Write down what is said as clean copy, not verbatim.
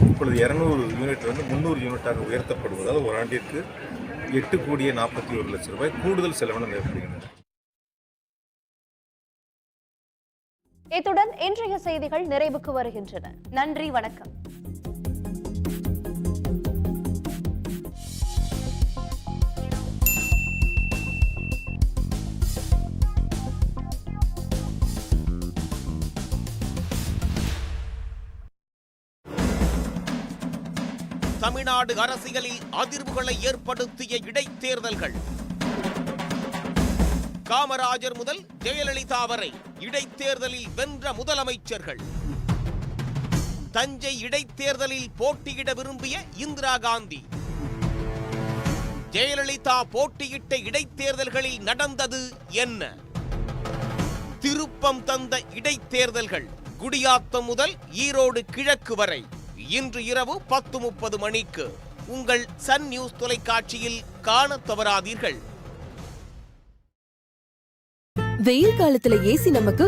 இப்பொழுது 200 யூனிட் 300 யூனிட்டாக உயர்த்தப்படுவதால் ஒரு ஆண்டிற்கு 8,41 லட்சம் கூடுதல் செலவினம் ஏற்படுகின்றன. இத்துடன் இன்றைய செய்திகள் நிறைவுக்கு வருகின்றன. நன்றி, வணக்கம். தமிழ்நாடு அரசியலில் அதிர்வுகளை ஏற்படுத்திய இடைத்தேர்தல்கள். காமராஜர் முதல் ஜெயலலிதா வரை இடைத்தேர்தலில் வென்ற முதலமைச்சர்கள். தஞ்சை இடைத்தேர்தலில் போட்டியிட விரும்பிய இந்திரா காந்தி. ஜெயலலிதா போட்டியிட்ட இடைத்தேர்தல்களில் நடந்தது என்ன? திருப்பம் தந்த இடைத்தேர்தல்கள். குடியாத்தம் முதல் ஈரோடு கிழக்கு வரை இன்று இரவு 10:30 மணிக்கு உங்கள் சன் நியூஸ் தொலைக்காட்சியில் காணத் தவறாதீர்கள். வெயில் காலத்துல ஏசி நமக்கு